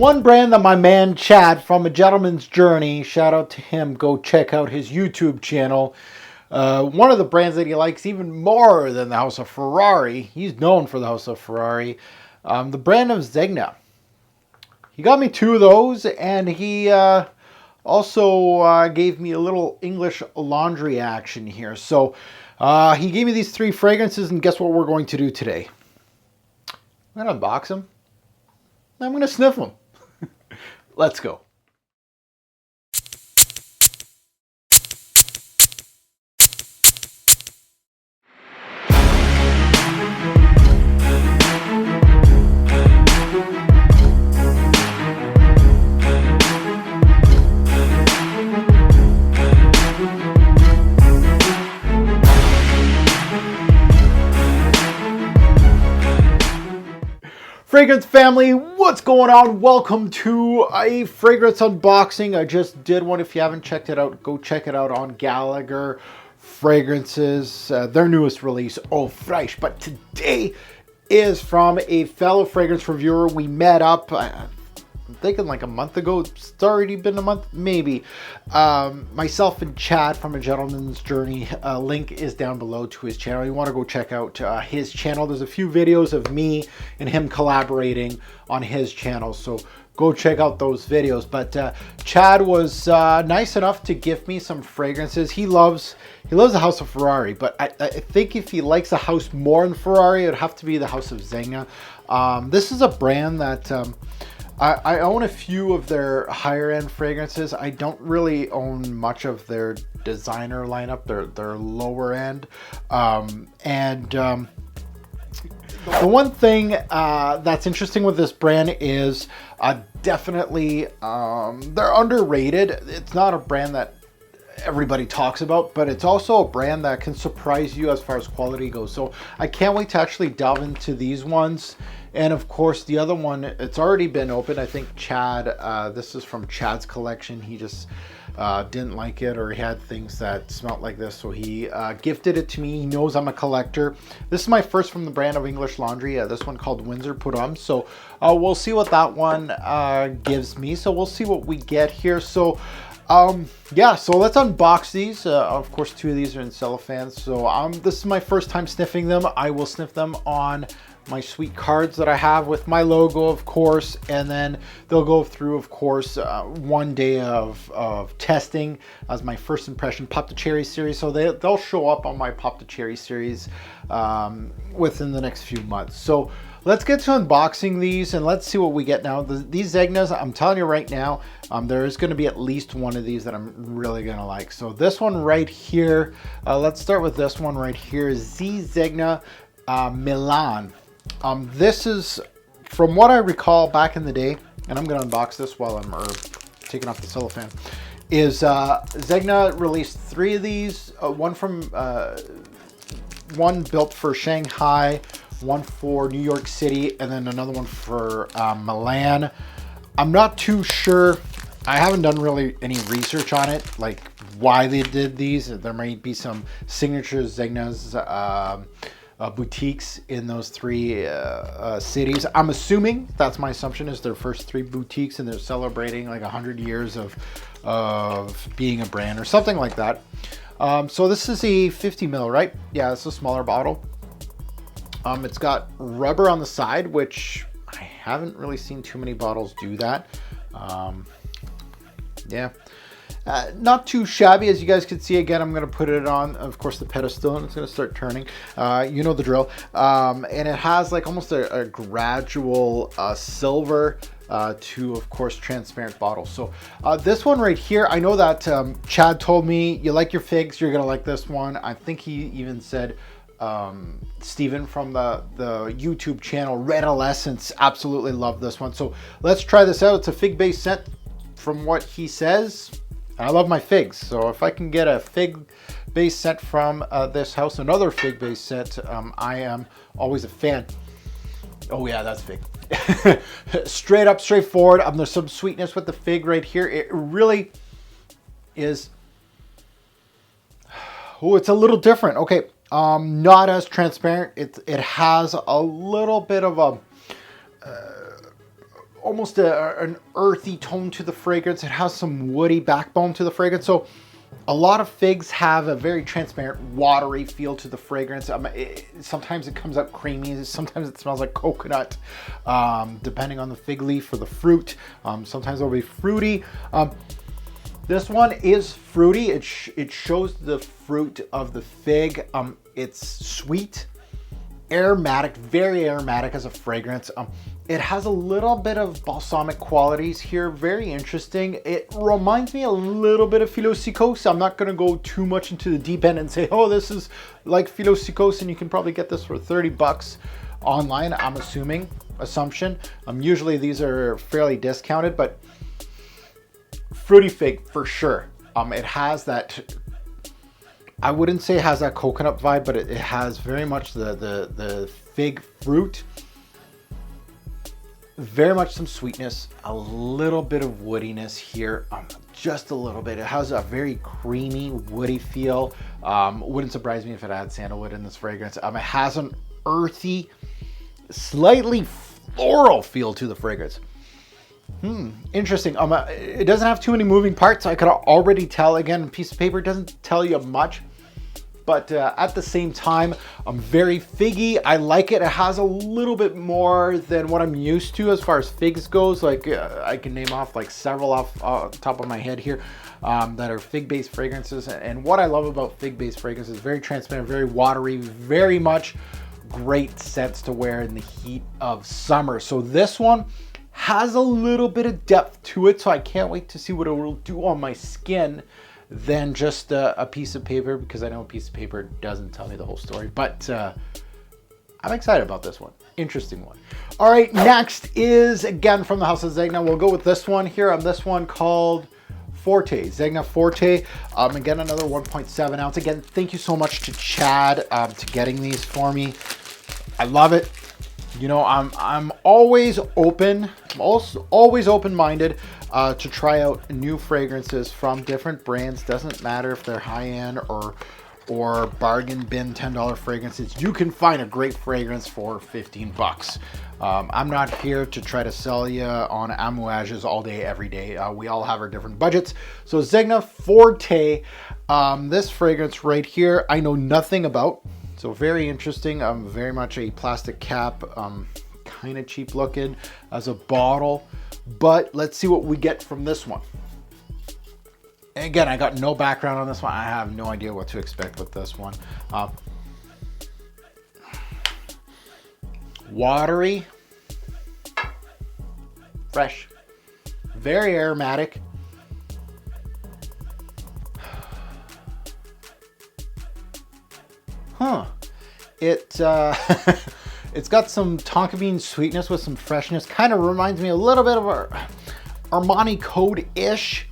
one brand that my man Chad from A Gentleman's Journey, shout out to him, go check out his YouTube channel. One of the brands that he likes even more than the House of Ferrari, he's known for the House of Ferrari, the brand of Zegna. He got me 2 of those, and he also gave me a little English laundry action here. So he gave me these 3 fragrances, and guess what we're going to do today? I'm going to unbox them. I'm going to sniff them. Let's go. Fragrance family, what's going on? Welcome to a fragrance unboxing. I just did one. If you haven't checked it out, go check it out on Gallagher Fragrances, their newest release, Oh Fresh. But today is from a fellow fragrance reviewer. We met up, I'm thinking like a month ago. It's already been a month, maybe. Myself and Chad from A Gentleman's Journey. Link is down below to his channel. You want to go check out his channel. There's a few videos of me and him collaborating on his channel, so go check out those videos. But Chad was nice enough to give me some fragrances. He loves the House of Ferrari, but I think if he likes a house more than Ferrari, it would have to be the House of Zegna. This is a brand that I own a few of their higher end fragrances. I don't really own much of their designer lineup, their lower end. The one thing that's interesting with this brand is definitely they're underrated. It's not a brand that everybody talks about, but it's also a brand that can surprise you as far as quality goes. So I can't wait to actually delve into these ones. And of course, the other one, it's already been opened. I think Chad, this is from Chad's collection. He just didn't like it, or he had things that smelled like this, so he gifted it to me. He knows I'm a collector. This is my first from the brand of English Laundry. This one called Windsor put on. So we'll see what that one gives me. So we'll see what we get here. So yeah, so let's unbox these. Of course, 2 of these are in cellophane. So this is my first time sniffing them. I will sniff them on my sweet cards that I have with my logo, of course, and then they'll go through, of course, 1 day of testing as my first impression Pop the Cherry series. So they'll show up on my Pop the Cherry series within the next few months. So let's get to unboxing these and let's see what we get now. These Zegnas, I'm telling you right now, there is going to be at least one of these that I'm really going to like. So this one right here, let's start with this one right here, Zegna Milan. This is, from what I recall back in the day, and I'm going to unbox this while I'm taking off the cellophane, is Zegna released 3 of these, one built for Shanghai, one for New York City, and then another one for Milan. I'm not too sure. I haven't done really any research on it, like why they did these. There might be some signature Zegna's boutiques in those 3 cities. I'm assuming, that's my assumption, is their first 3 boutiques, and they're celebrating like 100 years of being a brand or something like that. So this is a 50 ml, right? Yeah, it's a smaller bottle. It's got rubber on the side, which I haven't really seen too many bottles do that. Yeah. Not too shabby, as you guys can see. Again, I'm going to put it on, of course, the pedestal, and it's going to start turning. You know the drill. And it has like almost a gradual silver to, of course, transparent bottle. So this one right here, I know that Chad told me, you like your figs, you're going to like this one. I think he even said Steven from the YouTube channel Red Essence absolutely loved this one. So let's try this out. It's a fig-based scent from what he says. I love my figs, so if I can get a fig-based scent from this house, another fig-based scent, I am always a fan. Oh yeah, that's fig. Straight up, straightforward. There's some sweetness with the fig right here. It really is. Oh, it's a little different. Okay, not as transparent. It has a little bit of a almost an earthy tone to the fragrance. It has some woody backbone to the fragrance. So a lot of figs have a very transparent, watery feel to the fragrance. Sometimes it comes out creamy. Sometimes it smells like coconut, depending on the fig leaf or the fruit. Sometimes it'll be fruity. This one is fruity. It shows the fruit of the fig. It's sweet, aromatic, very aromatic as a fragrance. It has a little bit of balsamic qualities here. Very interesting. It reminds me a little bit of Philosykos. I'm not going to go too much into the deep end and say, oh, this is like Philosykos and you can probably get this for 30 bucks online. I'm assumption. Usually these are fairly discounted, but fruity fig for sure. It has that, I wouldn't say it has that coconut vibe, but it has very much the fig fruit. Very much some sweetness, a little bit of woodiness here, just a little bit. It has a very creamy, woody feel. Wouldn't surprise me if it had sandalwood in this fragrance. It has an earthy, slightly floral feel to the fragrance. Interesting. It doesn't have too many moving parts. I could already tell. Again, a piece of paper doesn't tell you much. But at the same time, I'm very figgy. I like it. It has a little bit more than what I'm used to as far as figs goes. Like I can name off like several off the top of my head here that are fig-based fragrances. And what I love about fig-based fragrances is very transparent, very watery, very much great scents to wear in the heat of summer. So this one has a little bit of depth to it. So I can't wait to see what it will do on my skin than just a piece of paper, because I know a piece of paper doesn't tell me the whole story. But I'm excited about this one. Interesting one. All right, next is again from the house of Zegna. We'll go with this one here. On this one called Forte, Zegna Forte. Again, another 1.7 ounce. Again, thank you so much to Chad to getting these for me. I love it. You know, I'm always open. I'm also always open-minded to try out new fragrances from different brands. Doesn't matter if they're high-end or bargain bin $10 fragrances. You can find a great fragrance for 15 bucks. I'm not here to try to sell you on amouages all day, every day. We all have our different budgets. So Zegna Forte, this fragrance right here, I know nothing about. So very interesting. Very much a plastic cap, kind of cheap looking as a bottle. But let's see what we get from this one. And again, I got no background on this one. I have no idea what to expect with this one. Watery, fresh, very aromatic. It's got some tonka bean sweetness with some freshness. Kind of reminds me a little bit of our Armani Code-ish.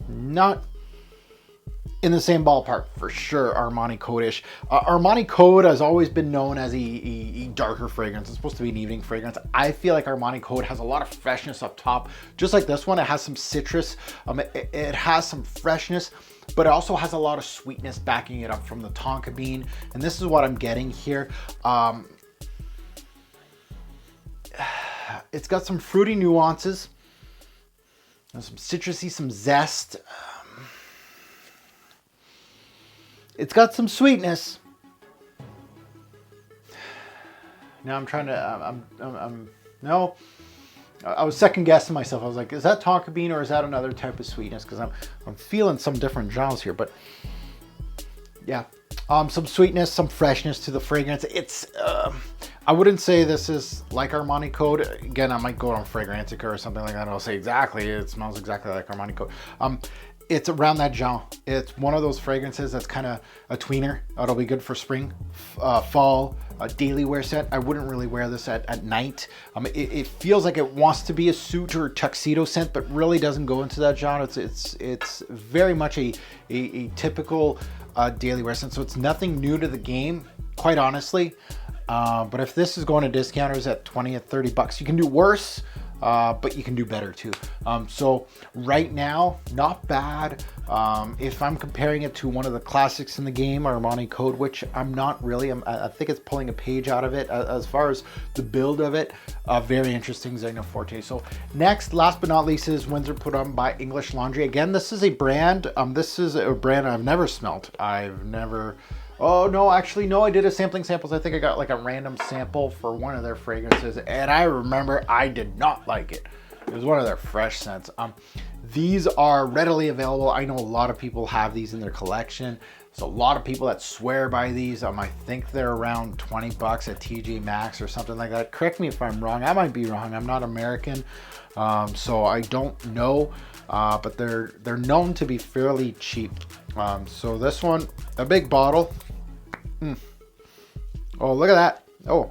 Not in the same ballpark for sure, Armani Code-ish. Armani Code has always been known as a darker fragrance. It's supposed to be an evening fragrance. I feel like Armani Code has a lot of freshness up top. Just like this one, it has some citrus. It has some freshness, but it also has a lot of sweetness backing it up from the tonka bean. And this is what I'm getting here. It's got some fruity nuances, some citrusy, some zest. It's got some sweetness. Now I'm trying to, no. I was second guessing myself. I was like, is that tonka bean or is that another type of sweetness? Because I'm feeling some different genres here, but yeah. Some sweetness, some freshness to the fragrance. It's, I wouldn't say this is like Armani Code. Again, I might go on Fragrantica or something like that. I'll say exactly, it smells exactly like Armani Code. It's around that genre. It's one of those fragrances that's kind of a tweener. It'll be good for spring, fall, daily wear set. I wouldn't really wear this at night. It feels like it wants to be a suit or tuxedo scent, but really doesn't go into that genre. It's very much a typical daily wear scent. So it's nothing new to the game, quite honestly. But if this is going to discounters at 20 or 30 bucks, you can do worse. but you can do better too. So right now, not bad. If I'm comparing it to one of the classics in the game, Armani Code, which I'm not really, I think it's pulling a page out of it. As far as the build of it, very interesting, Zegna Forte. So next, last but not least, is Windsor Put On by English Laundry. Again, this is a brand. This is a brand I've never smelt. Oh no, actually no, I did a samples. I think I got like a random sample for one of their fragrances, and I remember I did not like it. It was one of their fresh scents. These are readily available. I know a lot of people have these in their collection. There's a lot of people that swear by these. I think they're around 20 bucks at TJ Maxx or something like that. Correct me if I'm wrong. I might be wrong. I'm not American, so I don't know. But they're known to be fairly cheap. So this one, a big bottle. Oh, look at that. Oh,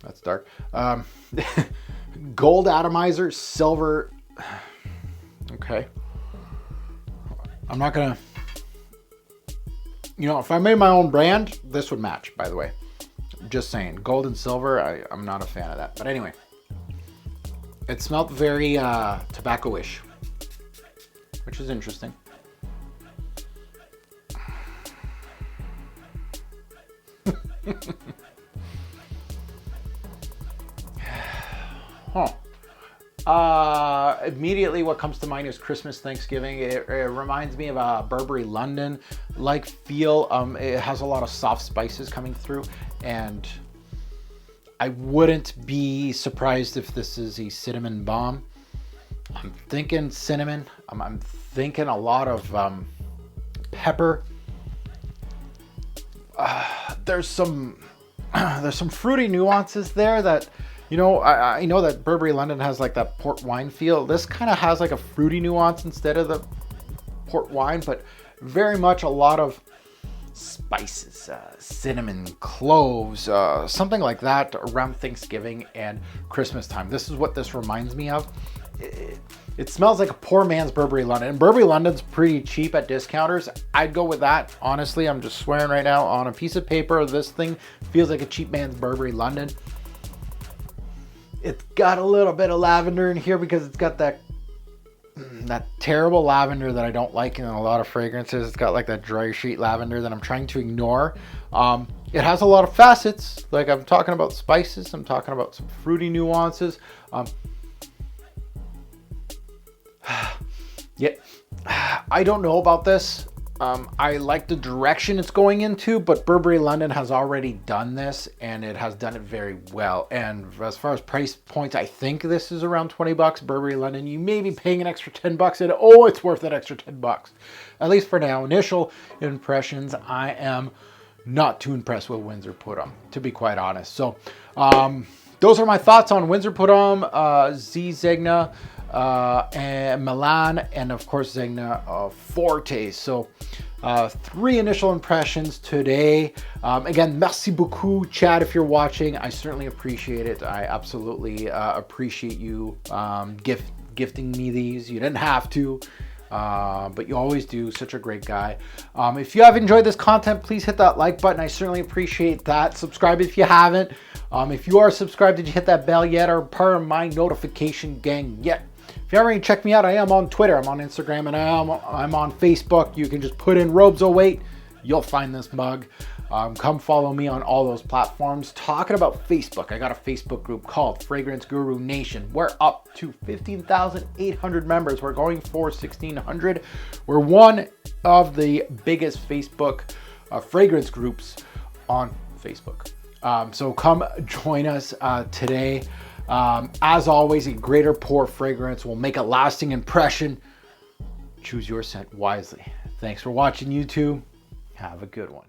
that's dark. Gold atomizer, silver. Okay. I'm not gonna, if I made my own brand, this would match, by the way. Just saying, gold and silver, I'm not a fan of that. But anyway, it smelled very tobacco-ish, which is interesting. Immediately what comes to mind is Christmas, Thanksgiving. It reminds me of a Burberry London like feel. It has a lot of soft spices coming through, and I wouldn't be surprised if this is a cinnamon bomb. I'm thinking cinnamon. I'm thinking a lot of pepper. There's some fruity nuances there that, I know that Burberry London has like that port wine feel. This kind of has like a fruity nuance instead of the port wine, but very much a lot of spices, cinnamon, cloves, something like that around Thanksgiving and Christmas time. This is what this reminds me of. It smells like a poor man's Burberry London. And Burberry London's pretty cheap at discounters. I'd go with that. Honestly, I'm just swearing right now on a piece of paper. This thing feels like a cheap man's Burberry London. It's got a little bit of lavender in here because it's got that terrible lavender that I don't like in a lot of fragrances. It's got like that dry sheet lavender that I'm trying to ignore. It has a lot of facets. Like I'm talking about spices. I'm talking about some fruity nuances. Yeah, I don't know about this. I like the direction it's going into, but Burberry London has already done this and it has done it very well. And as far as price points, I think this is around 20 bucks. Burberry London, you may be paying an extra 10 bucks and it's worth that extra 10 bucks. At least for now. Initial impressions, I am not too impressed with Windsor Put On, to be quite honest. So, those are my thoughts on Windsor Put On, Zegna, and Milan, and of course Zegna Forte. So 3 initial impressions today. Again, merci beaucoup, Chad, if you're watching. I certainly appreciate it. I absolutely appreciate you gifting me these. You didn't have to, but you always do. Such a great guy. If you have enjoyed this content, please hit that like button. I certainly appreciate that. Subscribe if you haven't. If you are subscribed, did you hit that bell yet, or part of my notification gang yet? If you haven't already checked me out, I am on Twitter, I'm on Instagram, and I'm on Facebook. You can just put in Robes08, you'll find this mug. Come follow me on all those platforms. Talking about Facebook, I got a Facebook group called Fragrance Guru Nation. We're up to 15,800 members. We're going for 1,600. We're one of the biggest Facebook fragrance groups on Facebook. So come join us today. As always, a greater pour fragrance will make a lasting impression. Choose your scent wisely. Thanks for watching, YouTube. Have a good one.